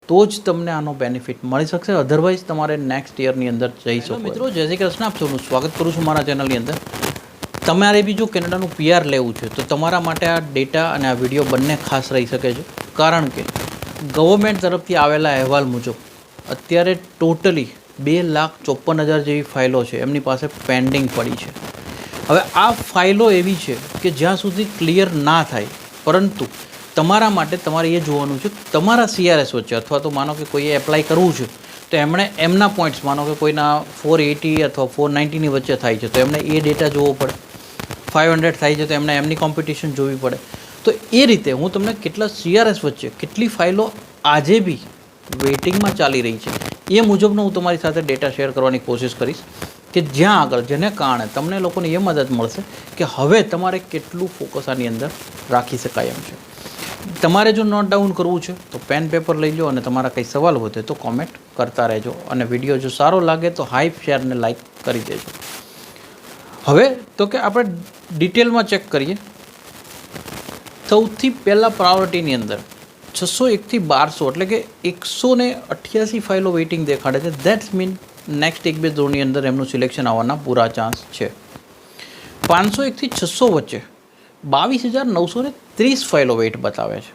તો જ તમને આનો બેનિફિટ મળી શકશે, અધરવાઇઝ તમારે નેક્સ્ટ યરની અંદર જઈ શકો. મિત્રો જય શ્રી કૃષ્ણ, આપ સૌનું સ્વાગત કરું છું મારા ચેનલની અંદર. તમારે બી જો કેનેડાનું PR લેવું છે તો તમારા માટે આ ડેટા અને આ વિડીયો બંને ખાસ રહી શકે છે, કારણ કે ગવર્મેન્ટ તરફથી આવેલા અહેવાલ મુજબ અત્યારે ટોટલી 2,54,000 જેવી ફાઇલો છે એમની પાસે પેન્ડિંગ પડી છે. હવે આ ફાઇલો એવી છે કે જ્યાં સુધી ક્લિયર ના થાય, પરંતુ તમારા માટે તમારે એ જોવાનું છે તમારા CRS વચ્ચે, અથવા તો માનો કે કોઈએ એપ્લાય કરવું છે તો એમણે એમના પોઈન્ટ્સ, માનો કે કોઈના 480 અથવા 490ની વચ્ચે થાય છે તો એમણે એ ડેટા જોવો પડે. 500 થાય છે તો એમણે એમની કોમ્પિટિશન જોવી પડે. તો એ રીતે હું તમને કેટલા CRS વચ્ચે કેટલી ફાઇલો આજે બી વેઇટિંગમાં ચાલી રહી છે એ મુજબનો હું તમારી સાથે ડેટા શેર કરવાની કોશિશ કરીશ, કે જ્યાં આગળ જેને કારણે તમને લોકોને એ મદદ મળશે કે હવે તમારે કેટલું ફોકસ આની અંદર રાખી શકાય એમ છે. તમારે જો નોટ ડાઉન કરવું છે તો પેન પેપર લઈ લો અને તમારા કંઈ સવાલ હોય તો કોમેન્ટ કરતા રહેજો, અને વિડીયો જો સારો લાગે તો હાઈપ, શેર અને લાઇક કરી દેજો. હવે તો કે આપણે ડિટેલમાં ચેક કરીએ. સૌથી પહેલાં પ્રાયોરિટીની અંદર 601 થી 1200 એટલે કે 188 ફાઇલો વેઇટિંગ દેખાડે છે. દેટ્સ મીન નેક્સ્ટ 1-2 દોરની અંદર એમનું સિલેક્શન આવવાના પૂરા ચાન્સ છે. 501 થી 600 વચ્ચે 22,930 ફાઇલો વેઇટ બતાવે છે.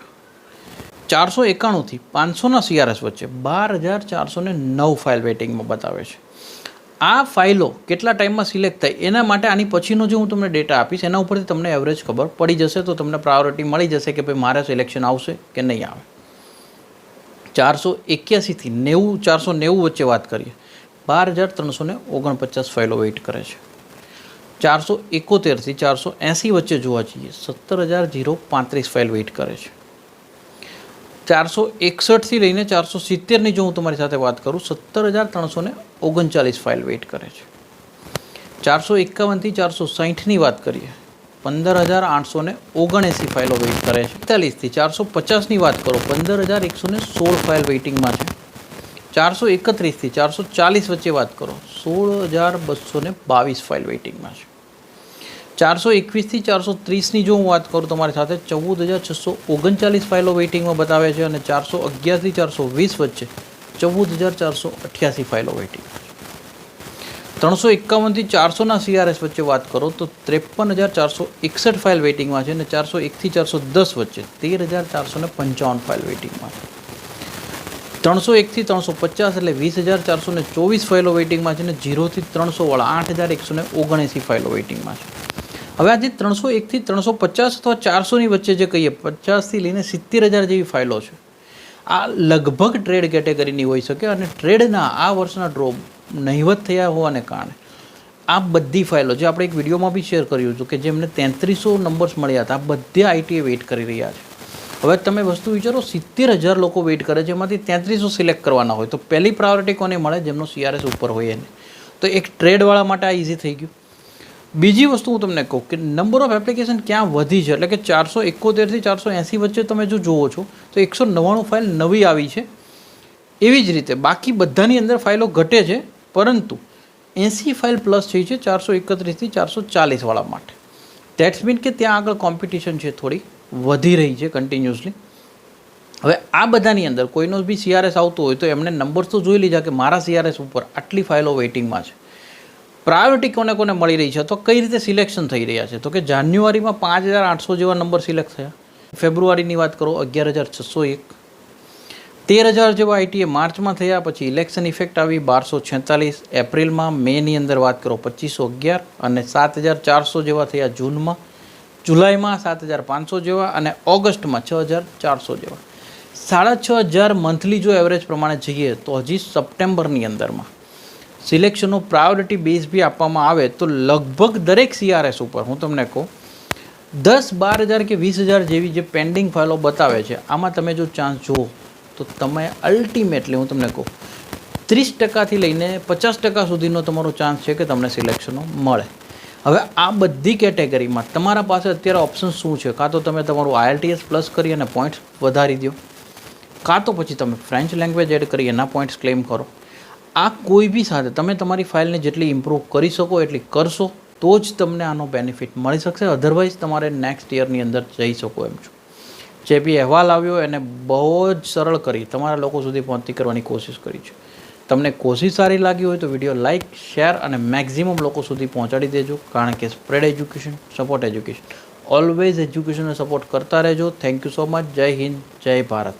491 થી 500ના CRS વચ્ચે 12,409 ફાઇલ વેઇટિંગમાં બતાવે છે. આ ફાઇલો કેટલા ટાઈમમાં સિલેક્ટ થાય એના માટે આની પછીનો જે હું તમને ડેટા આપીશ એના ઉપરથી તમને એવરેજ ખબર પડી જશે, તો તમને પ્રાયોરિટી મળી જશે કે ભાઈ મારે સિલેક્શન આવશે કે નહીં આવે. 481 થી 490 વચ્ચે વાત કરીએ, 12,349 ફાઇલો વેઇટ કરે છે. 471 થી 480 વચ્ચે જોવા જઈએ 17,035 ફાઇલ વેઇટ કરે છે. 461 થી લઈને 470ની જો હું તમારી સાથે વાત કરું 17,339 ફાઇલ વેઇટ કરે છે. 451 થી 460ની વાત કરીએ 15,879 ફાઇલો વેઇટ કરે છે. 41 થી 450ની વાત કરો 15,116 ફાઇલ વેઇટિંગમાં છે. 431 થી 440 વચ્ચે વાત કરો 16,222 ફાઇલ વેઇટિંગમાં છે. 421 થી 430ની જો હું વાત કરું તમારી સાથે 14,639 ફાઇલો વેઇટિંગમાં બતાવે છે, અને 411 થી 420 વચ્ચે 14,488 ફાઇલો વેઇટિંગમાં છે. 351 થી 400ના CRS વચ્ચે વાત કરો તો 53,461 ફાઇલ વેઇટિંગમાં છે, અને 401 થી 410 વચ્ચે 13,455 ફાઇલ વેઇટિંગમાં છે. 301 થી 350 એટલે 20,424 ફાઇલો વેઇટિંગમાં છે, અને 0 થી 300 વાળા 8,179 ફાઇલો વેઇટિંગમાં છે. હવે આજે 301 થી 350 અથવા 400ની વચ્ચે જે કહીએ 50 થી લઈને 70,000 જેવી ફાઇલો છે, આ લગભગ ટ્રેડ કેટેગરીની હોઈ શકે, અને ટ્રેડના આ વર્ષના ડ્રોપ નહિવત થયા હોવાને કારણે આ બધી ફાઇલો જે આપણે એક વિડીયોમાં બી શેર કર્યું હતું કે જેમને 3300 નંબર્સ મળ્યા હતા, આ બધા ITA વેઇટ કરી રહ્યા છે. હવે તમે વસ્તુ વિચારો, 70,000 લોકો વેઇટ કરે છે, એમાંથી 3300 સિલેક્ટ કરવાના હોય તો પહેલી પ્રાયોરિટી કોને મળે? જેમનો CRS ઉપર હોય એને. તો એક ટ્રેડવાળા માટે આ ઇઝી થઈ ગયું. બીજી વસ્તુ હું તમને કહું કે નંબર ઓફ એપ્લિકેશન ક્યાં વધી છે, એટલે કે 471 થી 480 વચ્ચે તમે જો જુઓ છો તો 199 ફાઇલ નવી આવી છે. એવી જ રીતે બાકી બધાની અંદર ફાઇલો ઘટે છે, પરંતુ 80 ફાઇલ પ્લસ થઈ છે 431 થી 440 વાળા માટે. ધેટ્સ મીન કે ત્યાં આગળ કોમ્પિટિશન છે થોડી વધી રહી છે કન્ટિન્યુઅસલી. હવે આ બધાની અંદર કોઈનો બી CRS આવતો હોય તો એમને નંબર્સ તો જોઈ લીધા કે મારા CRS ઉપર આટલી ફાઇલો વેઇટિંગમાં છે. પ્રાયોરિટી કોને કોને મળી રહી છે, તો કઈ રીતે સિલેક્શન થઈ રહ્યા છે, તો કે જાન્યુઆરીમાં 5,800 જેવા નંબર સિલેક્ટ થયા. ફેબ્રુઆરીની વાત કરો 11,601. 13,000 જેવા ITA માર્ચમાં થયા. પછી ઇલેક્શન ઇફેક્ટ આવી 1,246. એપ્રિલમાં, મેની અંદર વાત કરો 2,511, અને 7,400 જેવા થયા જૂનમાં. જુલાઈમાં 7,500 જેવા, અને ઓગસ્ટમાં 6,400 જેવા. 6,500 મંથલી જો એવરેજ પ્રમાણે જઈએ તો હજી સપ્ટેમ્બરની અંદરમાં સિલેક્શનનો પ્રાયોરિટી બેઝ બી આપવામાં આવે તો લગભગ દરેક CRS ઉપર હું તમને કહું 10-12,000 કે 20,000 જેવી જે પેન્ડિંગ ફાઇલો બતાવે છે, આમાં તમે જો ચાન્સ જુઓ તો તમે અલ્ટિમેટલી હું તમને કહું 30% લઈને 50% સુધીનો તમારો ચાન્સ છે કે તમને સિલેક્શનો મળે. હવે આ બધી કેટેગરીમાં તમારા પાસે અત્યારે ઓપ્શન શું છે? કાં તો તમે તમારું IELTS પ્લસ કરી અને પોઈન્ટ્સ વધારી દો, કાં તો પછી તમે ફ્રેન્ચ લેંગ્વેજ એડ કરી એના પોઈન્ટ્સ ક્લેમ કરો. આ કોઈ બી સાથે તમે તમારી ફાઇલને જેટલી ઇમ્પ્રૂવ કરી શકો એટલી કરશો તો જ તમને આનો બેનિફિટ મળી શકશે, અધરવાઇઝ તમારે નેક્સ્ટ યરની અંદર જઈ શકો એમ છો. જે બી અહેવાલ આવ્યો એને બહુ જ સરળ કરી તમારા લોકો સુધી પહોંચતી કરવાની કોશિશ કરી છે. તમને કોશિશ સારી લાગી હોય તો વિડીયો લાઇક, શેર અને મેક્ઝિમમ લોકો સુધી પહોંચાડી દેજો, કારણ કે spread education, support education, always એજ્યુકેશનને સપોર્ટ કરતા રહેજો. Thank you so much. જય હિન્દ, જય ભારત.